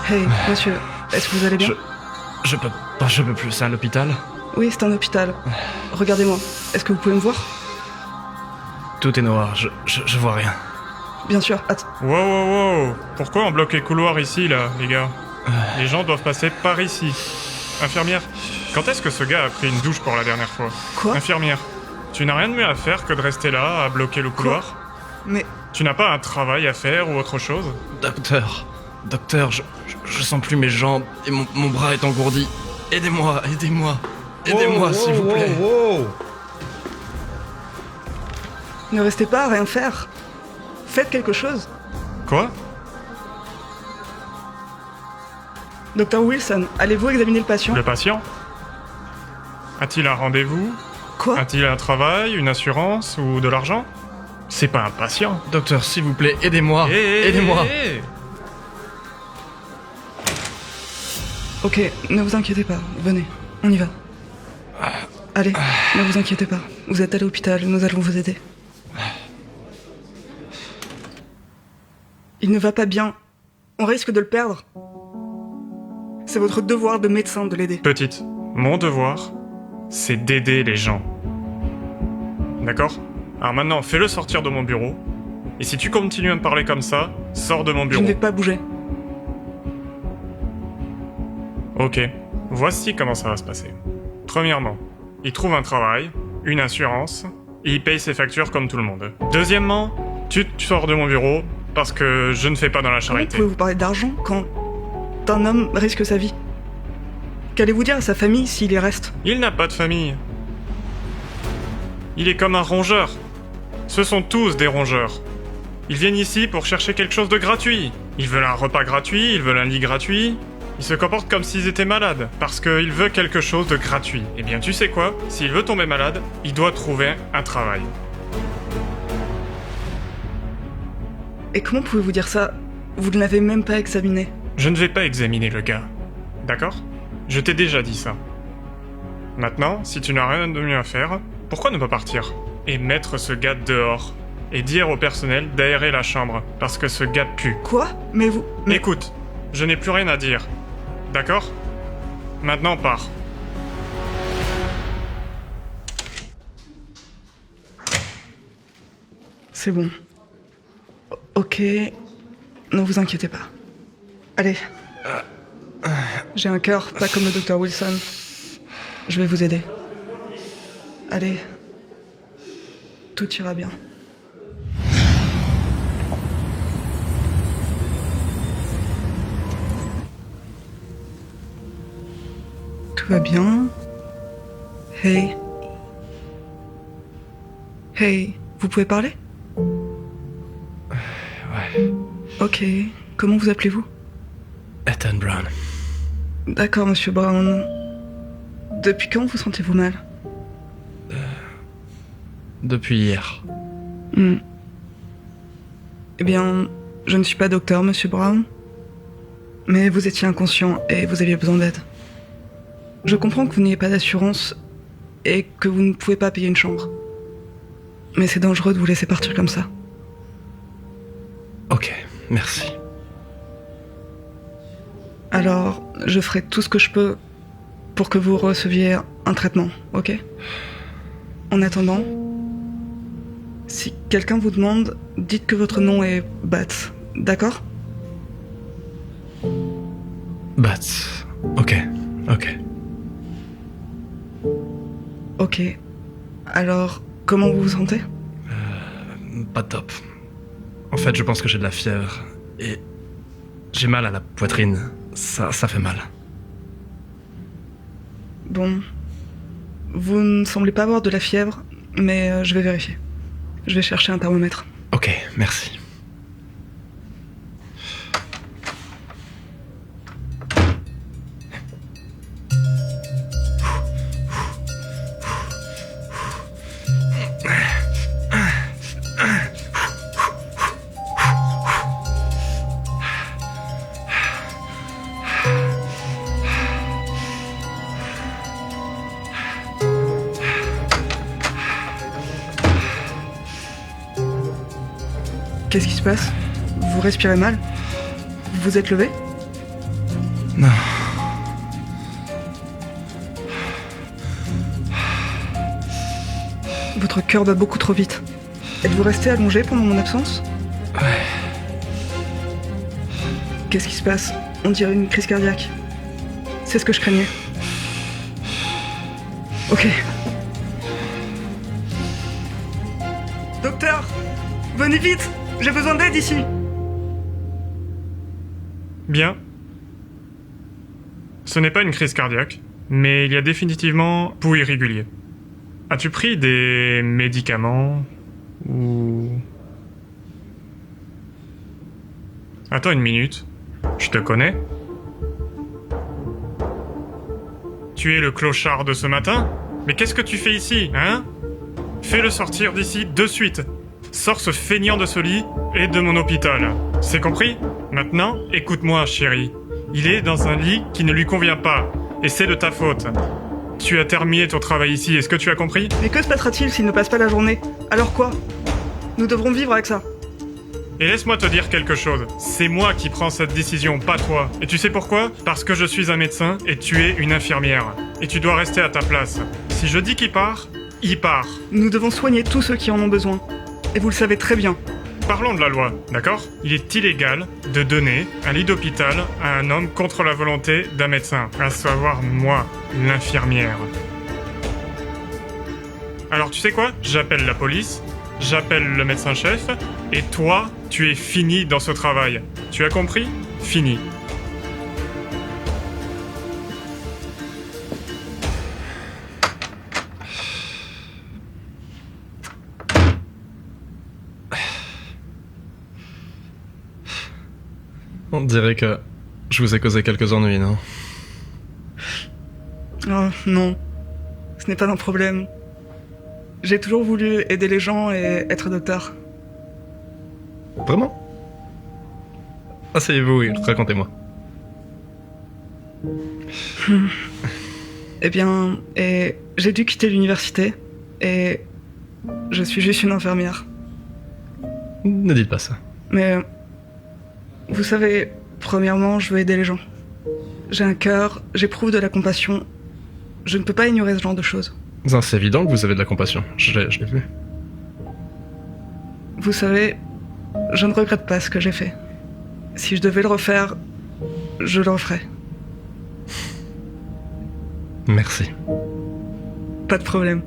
Hey, monsieur, est-ce que vous allez bien? Je peux plus, c'est à l'hôpital. Oui, c'est un hôpital. Regardez-moi, est-ce que vous pouvez me voir? Tout est noir, je vois rien. Bien sûr, Wow. Pourquoi on bloque les couloirs ici, là, les gars? Les gens doivent passer par ici. Infirmière, quand est-ce que ce gars a pris une douche pour la dernière fois? Quoi? Infirmière, tu n'as rien de mieux à faire que de rester là, à bloquer le couloir? Mais... Tu n'as pas un travail à faire ou autre chose? Docteur, je sens plus mes jambes et mon bras est engourdi. Aidez-moi, s'il vous plaît. ne restez pas à rien faire. Faites quelque chose. Quoi? Docteur Wilson, allez-vous examiner le patient? Le patient? A-t-il un rendez-vous? Quoi? A-t-il un travail, une assurance ou de l'argent? C'est pas un patient. Docteur, s'il vous plaît, aidez-moi. Aidez-moi. Ok, ne vous inquiétez pas, venez, on y va. Allez, ne vous inquiétez pas, vous êtes à l'hôpital, nous allons vous aider. Il ne va pas bien, on risque de le perdre. C'est votre devoir de médecin de l'aider. Petite, mon devoir, c'est d'aider les gens. D'accord? Alors maintenant, fais-le sortir de mon bureau. Et si tu continues à me parler comme ça, sors de mon Je bureau. ne vais pas bouger. Ok, voici comment ça va se passer. Premièrement, il trouve un travail, une assurance, et il paye ses factures comme tout le monde. Deuxièmement, tu sors de mon bureau parce que je ne fais pas dans la Comment charité. pouvez-vous parler d'argent quand un homme risque sa vie? Qu'allez-vous dire à sa famille s'il y reste? Il n'a pas de famille. Il est comme un rongeur. Ce sont tous des rongeurs. Ils viennent ici pour chercher quelque chose de gratuit. Ils veulent un repas gratuit, ils veulent un lit gratuit. Ils se comportent comme s'ils étaient malades, parce qu'il veut quelque chose de gratuit. Eh bien, tu sais quoi? S'il veut tomber malade, il doit trouver un travail. Et comment pouvez-vous dire ça? Vous ne l'avez même pas examiné. Je ne vais pas examiner le gars. D'accord? Je t'ai déjà dit ça. Maintenant, si tu n'as rien de mieux à faire, pourquoi ne pas partir? Et mettre ce gars dehors. Et dire au personnel d'aérer la chambre, parce que ce gars pue. Quoi? Mais vous... Mais... Écoute, je n'ai plus rien à dire. D'accord? Maintenant, pars. C'est bon. Ok, ne vous inquiétez pas. Allez. J'ai un cœur, pas comme le docteur Wilson. Je vais vous aider. Allez. Tout ira bien. Tout va bien. Hey. Hey, vous pouvez parler? Ouais. Ok, comment vous appelez-vous? Ethan Brown. D'accord, monsieur Brown. Depuis quand vous sentez-vous mal? Depuis hier. Eh bien, je ne suis pas docteur, monsieur Brown. Mais vous étiez inconscient et vous aviez besoin d'aide. Je comprends que vous n'ayez pas d'assurance et que vous ne pouvez pas payer une chambre. Mais c'est dangereux de vous laisser partir comme ça. Ok, merci. Alors, je ferai tout ce que je peux pour que vous receviez un traitement, ok? En attendant, si quelqu'un vous demande, dites que votre nom est Bats, d'accord? Bats. Ok. Ok. Alors, comment vous vous sentez? Pas top. En fait, je pense que j'ai de la fièvre et j'ai mal à la poitrine. Ça fait mal. Bon. Vous ne semblez pas avoir de la fièvre, mais je vais vérifier. Je vais chercher un thermomètre. Ok, merci. Qu'est-ce qui se passe? Vous respirez mal? Vous vous êtes levé? Non. Votre cœur bat beaucoup trop vite. Êtes-vous resté allongé pendant mon absence? Ouais. Qu'est-ce qui se passe? On dirait une crise cardiaque. C'est ce que je craignais. Ok. Docteur! Venez vite! J'ai besoin d'aide ici! Bien. Ce n'est pas une crise cardiaque, mais il y a définitivement pouls irrégulier. As-tu pris des médicaments ou... Attends une minute. Je te connais? Tu es le clochard de ce matin? Mais qu'est-ce que tu fais ici, hein? Fais-le sortir d'ici de suite. Sors ce feignant de ce lit et de mon hôpital. C'est compris? Maintenant, écoute-moi, chérie. Il est dans un lit qui ne lui convient pas. Et c'est de ta faute. Tu as terminé ton travail ici, est-ce que tu as compris? Mais que se passera-t-il s'il ne passe pas la journée? Alors quoi? Nous devrons vivre avec ça. Et laisse-moi te dire quelque chose. C'est moi qui prends cette décision, pas toi. Et tu sais pourquoi? Parce que je suis un médecin et tu es une infirmière. Et tu dois rester à ta place. Si je dis qu'il part, il part. Nous devons soigner tous ceux qui en ont besoin. Et vous le savez très bien. Parlons de la loi, d'accord? Il est illégal de donner un lit d'hôpital à un homme contre la volonté d'un médecin, à savoir moi, l'infirmière. Alors tu sais quoi? J'appelle la police, j'appelle le médecin-chef, et toi, tu es fini dans ce travail. Tu as compris? Fini. On dirait que je vous ai causé quelques ennuis, non? Oh non, ce n'est pas un problème. J'ai toujours voulu aider les gens et être docteur. Vraiment? Asseyez-vous et racontez-moi. Eh bien, j'ai dû quitter l'université et je suis juste une infirmière. Ne dites pas ça. Mais vous savez, premièrement, je veux aider les gens. J'ai un cœur, j'éprouve de la compassion. Je ne peux pas ignorer ce genre de choses. Non, c'est évident que vous avez de la compassion. Je l'ai vu. Vous savez, je ne regrette pas ce que j'ai fait. Si je devais le refaire, je le referais. Merci. Pas de problème.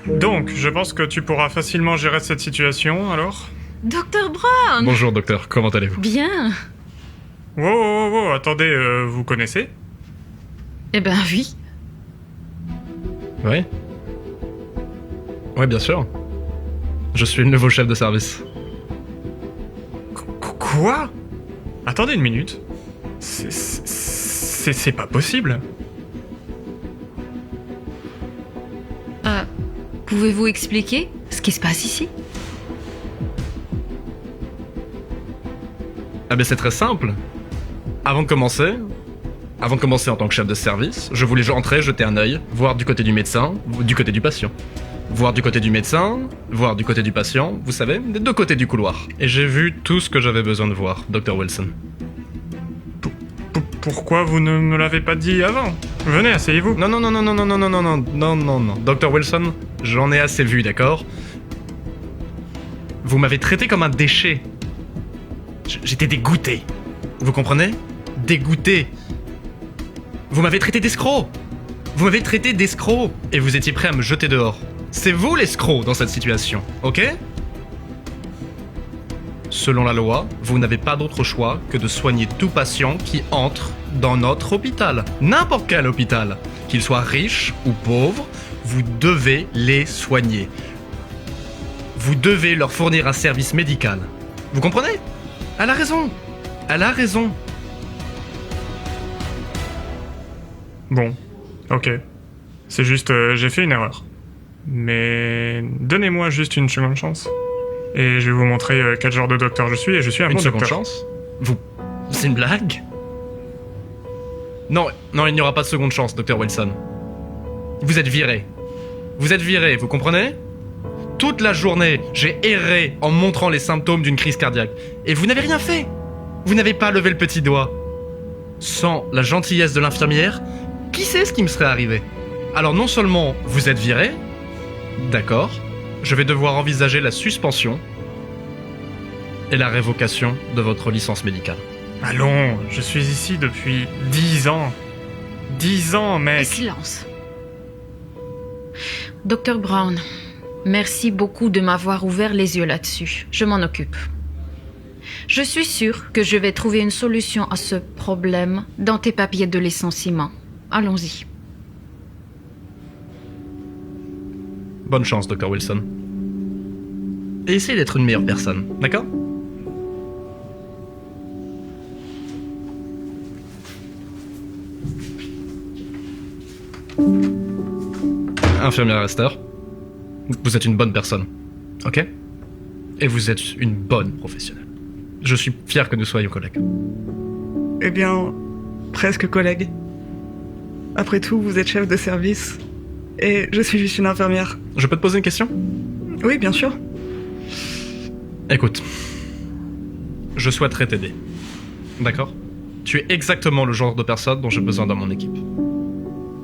Donc, je pense que tu pourras facilement gérer cette situation, alors? Docteur Brown! Bonjour docteur, comment allez-vous? Bien. Wow, attendez, vous connaissez? Eh ben oui. Oui? Oui, bien sûr. Je suis le nouveau chef de service. Quoi? Attendez une minute. C'est pas possible. Pouvez-vous expliquer ce qui se passe ici? Ah ben c'est très simple. Avant de commencer en tant que chef de service, je voulais rentrer, jeter un œil, voir du côté du médecin, du côté du patient. Voir du côté du médecin, voir du côté du patient, vous savez, des deux côtés du couloir. Et j'ai vu tout ce que j'avais besoin de voir, Dr. Wilson. Pourquoi vous ne me l'avez pas dit avant? Venez, asseyez-vous. Non, Dr. Wilson, j'en ai assez vu, d'accord? Vous m'avez traité comme un déchet. J'étais dégoûté. Vous comprenez? Dégoûté. Vous m'avez traité d'escroc. Vous m'avez traité d'escroc. Et vous étiez prêt à me jeter dehors. C'est vous l'escroc dans cette situation, ok? Selon la loi, vous n'avez pas d'autre choix que de soigner tout patient qui entre dans notre hôpital. N'importe quel hôpital. Qu'il soit riche ou pauvre, vous devez les soigner. Vous devez leur fournir un service médical. Vous comprenez? Elle a raison. Elle a raison. Bon, ok. C'est juste, j'ai fait une erreur. Mais donnez-moi juste une seconde chance. Et je vais vous montrer quel genre de docteur je suis, et je suis un Une bon seconde docteur. chance? Vous... C'est une blague? Non, il n'y aura pas de seconde chance, Dr. Wilson. Vous êtes viré. Vous êtes viré, vous comprenez? Toute la journée, j'ai erré en montrant les symptômes d'une crise cardiaque. Et vous n'avez rien fait. Vous n'avez pas levé le petit doigt. Sans la gentillesse de l'infirmière, qui sait ce qui me serait arrivé? Alors non seulement vous êtes viré, d'accord, je vais devoir envisager la suspension et la révocation de votre licence médicale. Allons, je suis ici depuis 10 ans. 10 ans, Et mec. silence. Dr Brown, merci beaucoup de m'avoir ouvert les yeux là-dessus. Je m'en occupe. Je suis sûre que je vais trouver une solution à ce problème dans tes papiers de licenciement. Allons-y. Bonne chance, Dr. Wilson. Et essayez d'être une meilleure personne, d'accord? Infirmière Astor, vous êtes une bonne personne, ok? Et vous êtes une bonne professionnelle. Je suis fier que nous soyons collègues. Eh bien, presque collègue. Après tout, vous êtes chef de service. Et je suis juste une infirmière. Je peux te poser une question? Oui, bien sûr. Écoute, je souhaiterais t'aider. D'accord? Tu es exactement le genre de personne dont j'ai besoin dans mon équipe.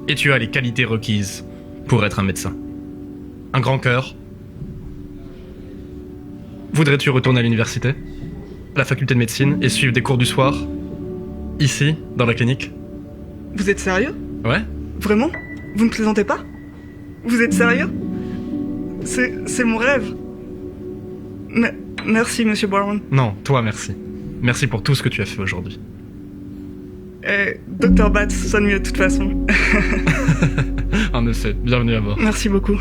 Et tu as les qualités requises pour être un médecin. Un grand cœur. Voudrais-tu retourner à l'université, à la faculté de médecine, et suivre des cours du soir, ici, dans la clinique? Vous êtes sérieux? Ouais? Vraiment? Vous ne plaisantez pas? Vous êtes sérieux? C'est mon rêve. Merci, Monsieur Brown. Non, toi merci. Merci pour tout ce que tu as fait aujourd'hui. Et Dr. Batts sonne mieux de toute façon. En effet, bienvenue à bord. Merci beaucoup.